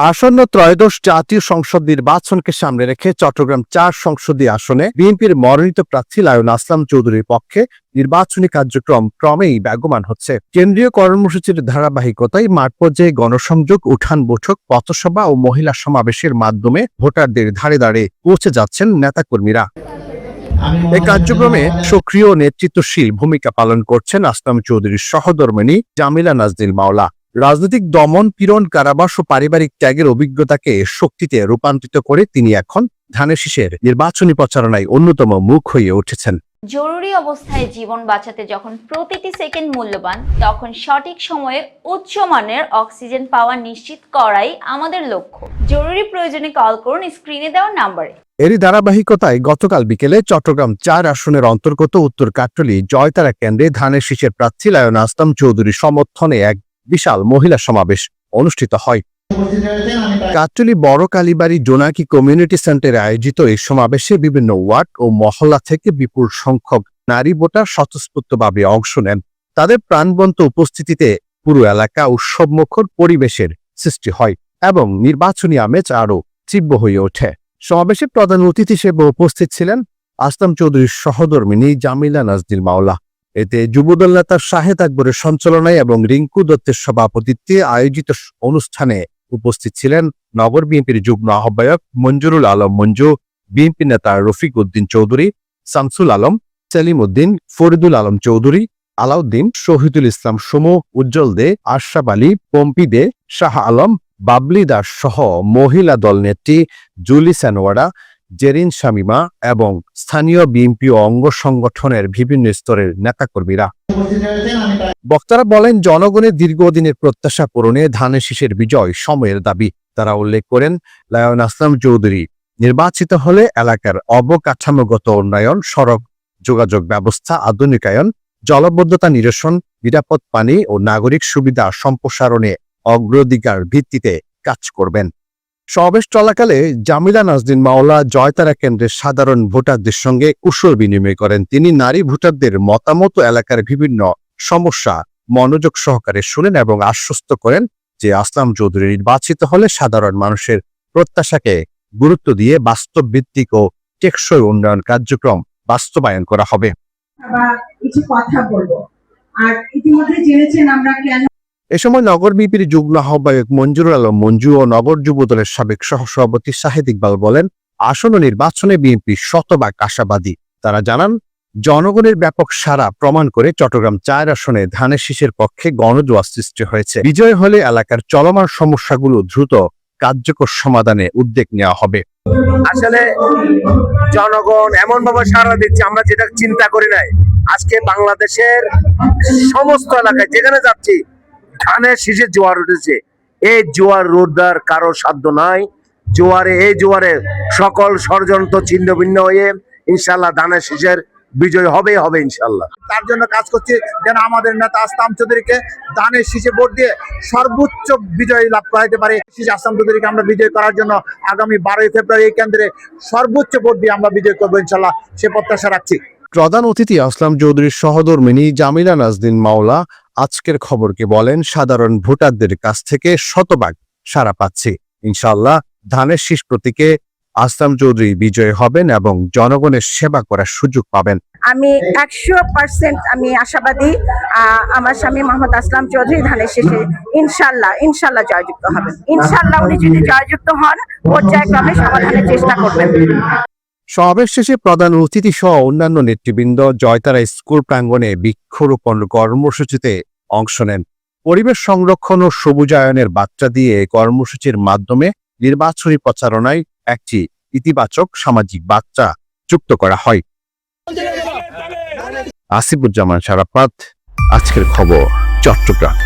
আসন্ন ত্রয়োদশ জাতীয় সংসদ নির্বাচনকে সামনে রেখে চট্টগ্রাম ৪ সংসদীয় আসনে বিএনপির মনোনীত প্রার্থী লায়ন আসলাম চৌধুরীর পক্ষে নির্বাচনী কার্যক্রম ক্রমেই বেগবান হচ্ছে। কেন্দ্রীয় কর্মসূচির ধারাবাহিকতায় মাঠ পর্যায়ে গণসংযোগ, উঠান বৈঠক, পথসভা ও মহিলা সমাবেশের মাধ্যমে ভোটারদের ধারে ধারে পৌঁছে যাচ্ছেন নেতাকর্মীরা। এই কার্যক্রমে সক্রিয় নেতৃত্বশীল ভূমিকা পালন করছেন আসলাম চৌধুরীর সহধর্মিণী জামিলা নাজনীল মাওলা। রাজনৈতিক দমন, পীড়ন, কারাবাস ও পারিবারিক ত্যাগের অভিজ্ঞতাকে শক্তিতে রূপান্তরিত করে তিনি এখন ধানের শীষের নির্বাচনী প্রচারণায় অন্যতম মুখ হয়ে উঠেছেন। জরুরি অবস্থায় জীবন বাঁচাতে যখন প্রতিটি সেকেন্ড মূল্যবান, তখন সঠিক সময়ে উচ্চমানের অক্সিজেন পাওয়া নিশ্চিত করাই আমাদের লক্ষ্য। জরুরি প্রয়োজনে কল করুন স্ক্রিনে দেওয়া নাম্বারে। এরই ধারাবাহিকতায় গতকাল বিকেলে চট্টগ্রাম ৪ আসনের অন্তর্গত উত্তর কাট্টলী জয়তারা কেন্দ্রে ধানের শীষের প্রার্থী লায়ন আসলাম চৌধুরীর সমর্থনে এক বিশাল মহিলা সমাবেশ অনুষ্ঠিত হয়। কাট্টলী বড় কালীবাড়ি জোনাকি কমিউনিটি সেন্টারে আয়োজিত এই সমাবেশে বিভিন্ন ওয়ার্ড ও মহল্লা থেকে বিপুল সংখ্যক নারী ভোটার স্বতঃস্ফূর্তভাবে অংশ নেন। তাদের প্রাণবন্ত উপস্থিতিতে পুরো এলাকা উৎসবমুখর পরিবেশের সৃষ্টি হয় এবং নির্বাচনী আমেজ আরও তীব্র হয়ে ওঠে। সমাবেশে প্রধান অতিথি হিসেবে উপস্থিত ছিলেন আসলাম চৌধুরীর সহধর্মিণী জামিলা নাজনীল মাওলা। এতে যুবদল নেতা শাহেদ আকবরের সঞ্চালনায় এবং রিঙ্কু দত্তের সভাপতিত্বে আয়োজিত অনুষ্ঠানে উপস্থিত ছিলেন নগর বিএনপির যুগ্ম আহ্বায়ক মঞ্জুরুল আলম মঞ্জু, বিএনপি নেতা রফিক উদ্দিন চৌধুরী, শামসুল আলম, সেলিম উদ্দিন, ফরিদুল আলম চৌধুরী, আলাউদ্দিন, শহীদুল ইসলাম সুমু, উজ্জ্বল দে, আশরাফ আলী, পম্পি দে, শাহ আলম, বাবলি দাস সহ মহিলা দল নেত্রী জুলি সানোয়ারা, জেরিন শামিমা এবং স্থানীয় বিএনপি ও অঙ্গ সংগঠনের বিভিন্ন স্তরের নেতাকর্মীরা। বক্তারা বলেন, জনগণের দীর্ঘদিনের প্রত্যাশা পূরণে ধানের শীষের বিজয় সময়ের দাবি। তারা উল্লেখ করেন, লায়ন আসলাম চৌধুরী নির্বাচিত হলে এলাকার অবকাঠামোগত উন্নয়ন, সড়ক যোগাযোগ ব্যবস্থা আধুনিকায়ন, জলাবদ্ধতা নিরসন, নিরাপদ পানি ও নাগরিক সুবিধা সম্প্রসারণে অগ্রাধিকার ভিত্তিতে কাজ করবেন। সমাবেশ চলাকালে জামিলা নাজনীল মাওলা জয়তারা কেন্দ্রের সাধারণ ভোটারদের সঙ্গে কুশল বিনিময় করেন। তিনি নারী ভোটারদের মতামত এলাকার বিভিন্ন সমস্যা মনোযোগ সহকারে শুনেন এবং আশ্বস্ত করেন যে আসলাম চৌধুরী নির্বাচিত হলে সাধারণ মানুষের প্রত্যাশাকে গুরুত্ব দিয়ে বাস্তব ভিত্তিক ও টেকসই উন্নয়ন কার্যক্রম বাস্তবায়ন করা হবে। এ সময় নগর বিএনপির যুগ্ম আহ্বায়ক মঞ্জুরুল আলম মঞ্জু ও নগর যুবদলের সাবেক সহসভাপতি শাহেদ ইকবাল বলেন, আসন্ন নির্বাচনে বিএনপি শতভাগ আশাবাদী। তারা জানান, জনগণের ব্যাপক সাড়া প্রমাণ করে চট্টগ্রাম ৪ আসনে ধানের শীষের পক্ষে গণজোয়ার সৃষ্টি হয়েছে। বিজয় হলে এলাকার চলমান সমস্যাগুলো দ্রুত কার্যকর সমাধানে উদ্যোগ নেওয়া হবে। আসলে জনগণ এমন ভাবে সাড়া দিচ্ছে, আমরা যেটা চিন্তা করি নাই। আজকে বাংলাদেশের সমস্ত এলাকায় যেখানে যাচ্ছি ধানের শীষের জোয়ার উঠেছে। এই জোয়ার রোধদার কারো সাধ্য নাই। এই জোয়ারে সকল ষড়যন্ত্র ছিন্ন ভিন্ন হয়ে ইনশাল্লাহ ধানের শীষের বিজয় হবে ইনশাল্লাহ। তার জন্য কাজ করছি যেন আমাদের নেতা আসলাম চৌধুরীকে ধানের শীষে ভোট দিয়ে সর্বোচ্চ বিজয় লাভ করাইতে পারে। আসলাম চৌধুরীকে আমরা বিজয় করার জন্য আগামী 12 ফেব্রুয়ারি এই কেন্দ্রে সর্বোচ্চ ভোট দিয়ে আমরা বিজয় করবো ইনশাল্লাহ, সে প্রত্যাশা রাখছি। প্রধান অতিথি আসলাম চৌধুরীর সহধর্মিণী জামিলা নাজনীল মাওলা আজকের খবরকে বলেন, সাধারণ ভোটারদের কাছ থেকে শতভাগ সাড়া পাচ্ছি। ইনশাআল্লাহ ধানের শীষ প্রতীকে আসলাম চৌধুরী বিজয় হবেন এবং জনগণের সেবা করার সুযোগ পাবেন। আমি 100% আমি আশাবাদী আমার স্বামী মোহাম্মদ আসলাম চৌধুরী ধানের শীষে ইনশাল্লাহ জয়যুক্ত হবেন। ইনশাল্লাহ উনি যদি জয়যুক্ত হন পর্যায়ক্রমে সমাধানের চেষ্টা করবেন। সমাবেশ শেষে প্রধান অতিথি সহ অন্যান্য নেতৃবৃন্দ জয়তারা স্কুল প্রাঙ্গণে বৃক্ষরোপণ কর্মসূচিতে অংশ নেন। পরিবেশ সংরক্ষণ ও সবুজায়নের বার্তা দিয়ে কর্মসূচির মাধ্যমে নির্বাচনী প্রচারণায় একটি ইতিবাচক সামাজিক বার্তা যুক্ত করা হয়। আসিফুজ্জামান শারাফাত, আজকের খবর, চট্টগ্রাম।